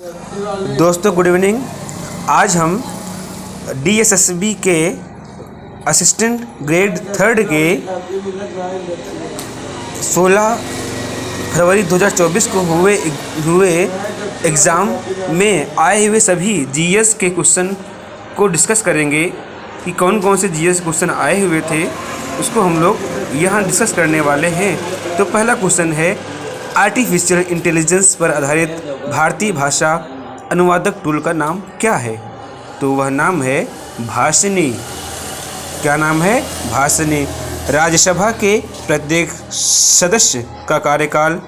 दोस्तों good evening. आज हम DSSB के असिस्टेंट ग्रेड 3 के 16 फरवरी 2024 को हुए एग्ज़ाम में आए हुए सभी GS के क्वेश्चन को डिस्कस करेंगे कि कौन कौन से GS क्वेश्चन आए हुए थे, उसको हम लोग यहाँ डिस्कस करने वाले हैं। तो पहला क्वेश्चन है, आर्टिफिशियल इंटेलिजेंस पर आधारित भारतीय भाषा अनुवादक टूल का नाम क्या है? तो वह नाम है भाषिनी। क्या नाम है? भाषिनी। राज्यसभा के प्रत्येक सदस्य का कार्यकाल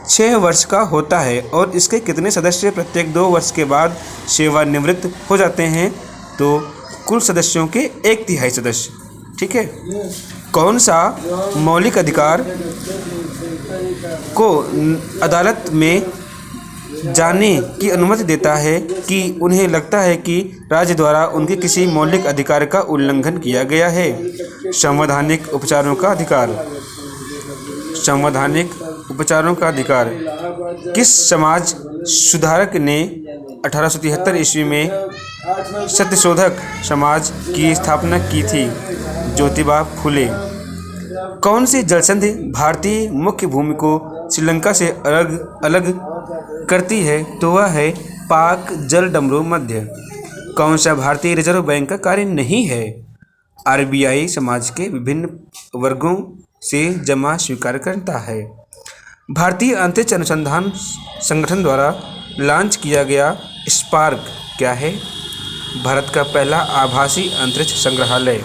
6 वर्ष का होता है और इसके कितने सदस्य प्रत्येक 2 वर्ष के बाद सेवानिवृत्त हो जाते हैं? तो कुल सदस्यों के 1/3 सदस्य। ठीक है। कौन सा मौलिक अधिकार को अदालत में जाने की अनुमति देता है कि उन्हें लगता है कि राज्य द्वारा उनके किसी मौलिक अधिकार का उल्लंघन किया गया है? संवैधानिक उपचारों का अधिकार। संवैधानिक उपचारों का अधिकार। किस समाज सुधारक ने 1873 ईस्वी में सत्यशोधक समाज की स्थापना की थी? ज्योतिबा फुले। कौन सी जलसंधि भारतीय मुख्य भूमि को श्रीलंका से अलग करती है? तो वह है पाक जल डमरू मध्य। कौन सा भारतीय रिजर्व बैंक का कार्य नहीं है? RBI समाज के विभिन्न वर्गों से जमा स्वीकार करता है। भारतीय अंतरिक्ष अनुसंधान संगठन द्वारा लॉन्च किया गया स्पार्क क्या है? भारत का पहला आभासी अंतरिक्ष संग्रहालय।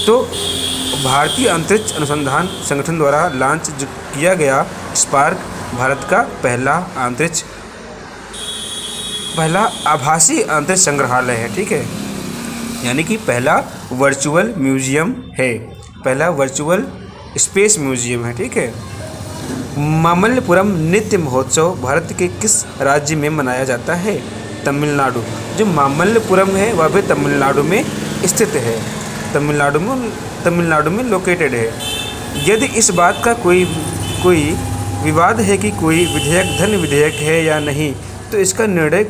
तो भारतीय अंतरिक्ष अनुसंधान संगठन द्वारा लॉन्च किया गया स्पार्क भारत का पहला आभासी अंतरिक्ष संग्रहालय है। ठीक है, यानी कि पहला वर्चुअल म्यूजियम है, पहला वर्चुअल स्पेस म्यूजियम है। ठीक है। मामल्लपुरम नृत्य महोत्सव भारत के किस राज्य में मनाया जाता है? तमिलनाडु। जो मामल्लपुरम है वह भी तमिलनाडु में स्थित है, तमिलनाडु में लोकेटेड है। यदि इस बात का कोई विवाद है कि कोई विधेयक धन विधेयक है या नहीं, तो इसका निर्णय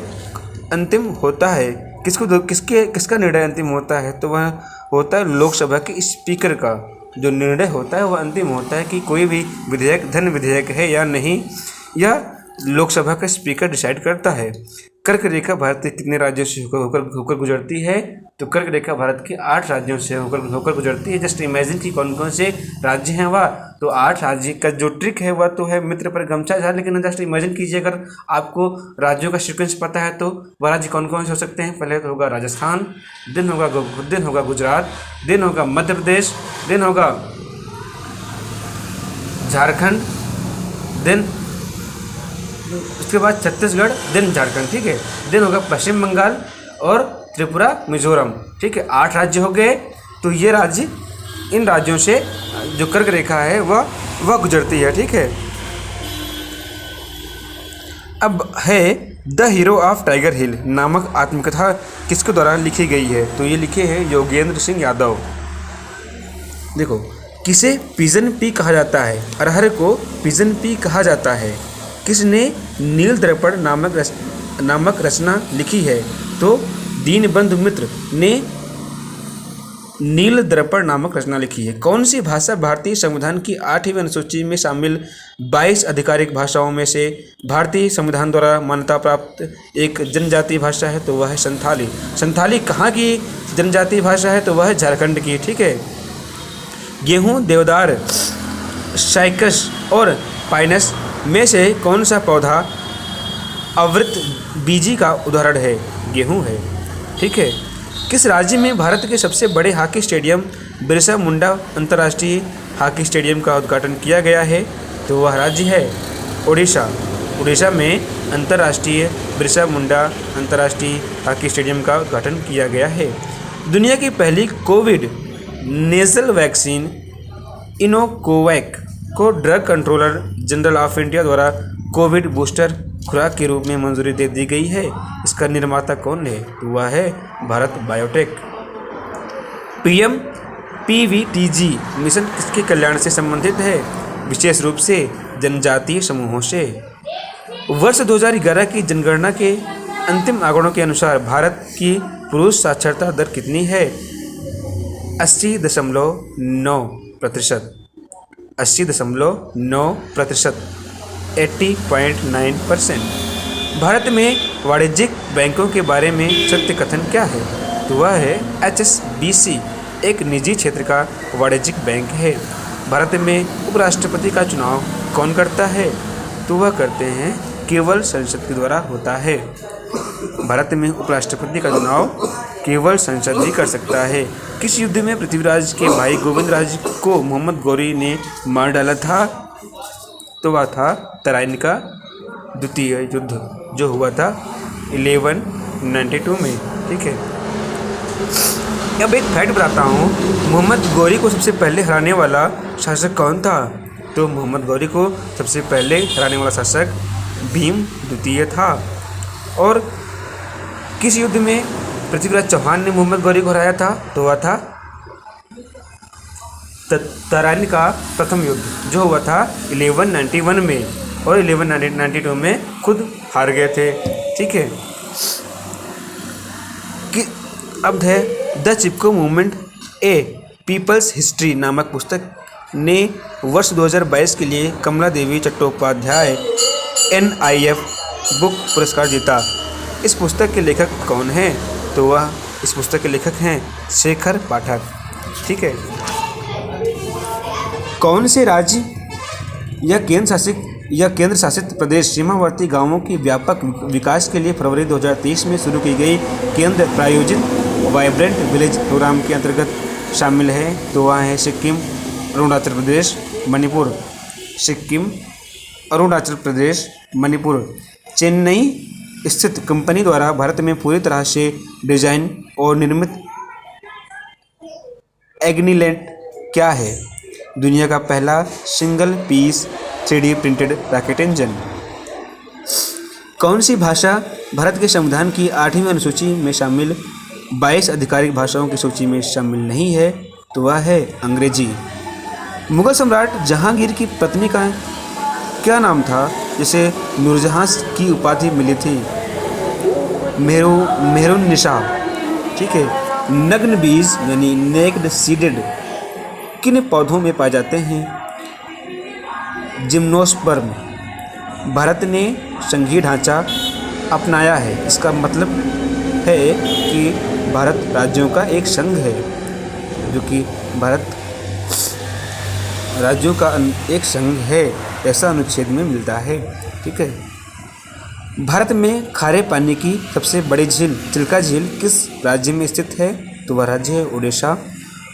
अंतिम होता है किसका निर्णय अंतिम होता है? तो वह होता है लोकसभा के स्पीकर का। जो निर्णय होता है वह अंतिम होता है कि कोई भी विधेयक धन विधेयक है या नहीं, यह लोकसभा का स्पीकर डिसाइड करता है। कर्क रेखा भारत के कितने राज्यों से होकर गुजरती है? तो कर्क रेखा भारत के 8 राज्यों से होकर गुजरती है। जस्ट इमेजिन कि कौन कौन से राज्य हैं वह। तो 8 राज्य का जो ट्रिक है वह तो है मित्र पर गमछा झाड़, लेकिन जस्ट इमेजिन कीजिए अगर आपको राज्यों का सीक्वेंस पता है तो वह राज्य कौन कौन से हो सकते हैं। पहले तो होगा राजस्थान, देन होगा गुजरात, देन होगा मध्य प्रदेश, देन होगा झारखंड, देन उसके बाद छत्तीसगढ़, देन झारखंड। ठीक है। देन होगा पश्चिम बंगाल और त्रिपुरा, मिजोरम। ठीक है, 8 राज्य हो गए। तो ये राज्य, इन राज्यों से जो कर्क रेखा है वह गुजरती है। ठीक है। अब है द हीरो ऑफ टाइगर हिल नामक आत्मकथा किसके द्वारा लिखी गई है? तो ये लिखे हैं योगेंद्र सिंह यादव। देखो, किसे पिजन पी कहा जाता है? अरहर को पिजन पी कहा जाता है। किसने नील दर्पण नामक रचना लिखी है? तो दीनबंधु मित्र ने नील दर्पण नामक रचना लिखी है। कौन सी भाषा भारतीय संविधान की 8वीं अनुसूची में शामिल 22 आधिकारिक भाषाओं में से भारतीय संविधान द्वारा मान्यता प्राप्त एक जनजातीय भाषा है? तो वह है संथाली। संथाली कहाँ की जनजातीय भाषा है? तो वह है झारखंड की। ठीक है। गेहूँ, देवदार, साइकस और पाइनस में से कौन सा पौधा आवृत बीजी का उदाहरण है? गेहूं है। ठीक है। किस राज्य में भारत के सबसे बड़े हॉकी स्टेडियम बिरसा मुंडा अंतर्राष्ट्रीय हॉकी स्टेडियम का उद्घाटन किया गया है? तो वह राज्य है ओडिशा। उड़ीसा में अंतर्राष्ट्रीय बिरसा मुंडा अंतर्राष्ट्रीय हॉकी स्टेडियम का उद्घाटन किया गया है। दुनिया की पहली कोविड नेजल वैक्सीन इनोकोवैक को drug controller general of India द्वारा कोविड बूस्टर खुराक के रूप में मंजूरी दे दी गई है। इसका निर्माता कौन है? तो वह है Bharat biotech. PM PVTG mission किसके कल्याण से संबंधित है? विशेष रूप से जनजातीय समूहों से। वर्ष 2011 की जनगणना के अंतिम आंकड़ों के अनुसार भारत की पुरुष साक्षरता दर कितनी है? 80.9%। 80.9%। 80.9%। भारत में वाणिज्यिक बैंकों के बारे में सत्य कथन क्या है? तो वह है HSBC एक निजी क्षेत्र का वाणिज्यिक बैंक है। भारत में उपराष्ट्रपति का चुनाव कौन करता है? तो वह करते हैं केवल संसद के द्वारा होता है। भारत में उपराष्ट्रपति का चुनाव केवल संसद ही कर सकता है। किस युद्ध में पृथ्वीराज के भाई गोविंदराज को मोहम्मद गौरी ने मार डाला था? तो वह था तराइन का द्वितीय युद्ध जो हुआ था 1192 में। ठीक है, अब एक फैक्ट बताता हूँ। मोहम्मद गौरी को सबसे पहले हराने वाला शासक कौन था? तो मोहम्मद गौरी को सबसे पहले हराने वाला शासक भीम द्वितीय था। और किस युद्ध में पृथ्वीराज चौहान ने मोहम्मद गौरी को हराया था? तो वह था तराइन का प्रथम युद्ध जो हुआ था 1191 में, और 1192 में खुद हार गए थे। ठीक है, कि अब है the Chipko movement a people's history नामक पुस्तक ने वर्ष 2022 के लिए कमला देवी चट्टोपाध्याय NIF बुक पुरस्कार जीता। इस पुस्तक के लेखक कौन हैं? तो वह इस पुस्तक के लेखक हैं शेखर पाठक। ठीक है, कौन से राज्य या केंद्र शासित प्रदेश सीमावर्ती गांवों के व्यापक विकास के लिए फरवरी 2023 में शुरू की गई केंद्र प्रायोजित वाइब्रेंट विलेज प्रोग्राम के अंतर्गत शामिल है? तो वह है सिक्किम, अरुणाचल प्रदेश, मणिपुर। सिक्किम, अरुणाचल प्रदेश, मणिपुर। चेन्नई स्थित कंपनी द्वारा भारत में पूरी तरह से डिजाइन और निर्मित एग्नीलैंड क्या है? दुनिया का पहला single piece 3D printed rocket engine. कौन सी भाषा भारत के संविधान की 8वीं अनुसूची में शामिल 22 आधिकारिक भाषाओं की सूची में शामिल नहीं है? तो वह है अंग्रेजी। मुगल सम्राट जहांगीर की पत्नी का क्या नाम था जिसे नूरजहां की उपाधि मिली थी? मेहरुन्निसा। ठीक है, नग्न बीज यानी नेक्ड सीडेड किन पौधों में पाए जाते हैं? जिम्नोस्पर्म। भारत ने संघीय ढांचा अपनाया है, इसका मतलब है कि भारत राज्यों का एक संघ है, जो कि भारत राज्यों का एक संघ है, ऐसा अनुच्छेद में मिलता है। ठीक है, भारत में खारे पानी की सबसे बड़ी झील चिल्का झील किस राज्य में स्थित है? तो वह राज्य है उड़ीसा।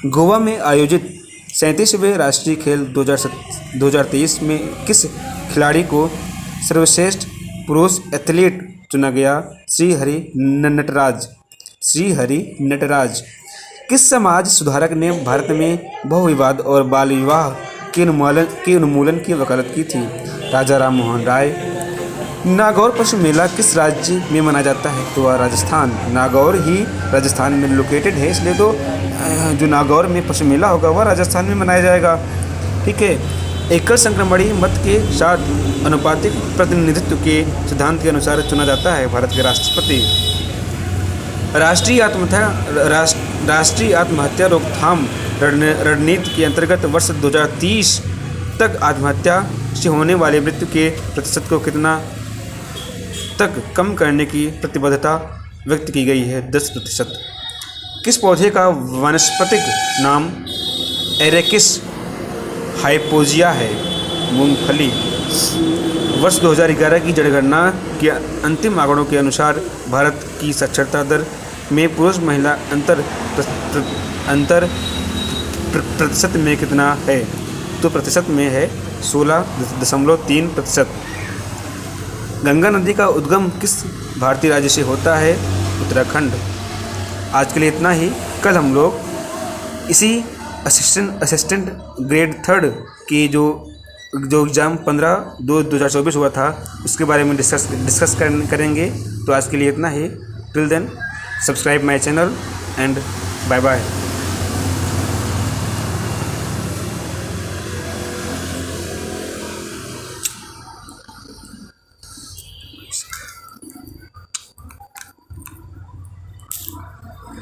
गोवा में आयोजित 37वें राष्ट्रीय खेल 2023 में किस खिलाड़ी को सर्वश्रेष्ठ पुरुष एथलीट चुना गया? श्रीहरि नटराज। किस समाज सुधारक ने भारत में बहुविवाद और बाल विवाह के उन्मूलन की वकालत की थी? राजा राम मोहन राय। नागौर पशु मेला किस राज्य में मनाया जाता है? तो वह राजस्थान। नागौर ही राजस्थान में लोकेटेड है, इसलिए तो जो नागौर में पशु मेला होगा वह राजस्थान में मनाया जाएगा। ठीक है, एकल संक्रमणीय मत के साथ अनुपातिक प्रतिनिधित्व के सिद्धांत के अनुसार चुना जाता है भारत के राष्ट्रपति। राष्ट्रीय आत्महत्या रोकथाम रणनीति के अंतर्गत वर्ष 2030 तक आत्महत्या से होने वाली मृत्यु के प्रतिशत को कितना तक कम करने की प्रतिबद्धता व्यक्त की गई है? 10%। किस पौधे का वानस्पतिक नाम एरेकिस हाइपोजिया है? मूंगफली। वर्ष 2011 की जनगणना के अंतिम आंकड़ों के अनुसार भारत की साक्षरता दर में पुरुष महिला अंतर प्रतिशत में कितना है? तो प्रतिशत में है 16.3%। गंगा नदी का उद्गम किस भारतीय राज्य से होता है? उत्तराखंड। आज के लिए इतना ही। कल हम लोग इसी असिस्टेंट ग्रेड 3 की जो एग्ज़ाम 15/2/2024 हुआ था उसके बारे में डिस्कस करेंगे। तो आज के लिए इतना ही। Till then subscribe my channel and bye bye.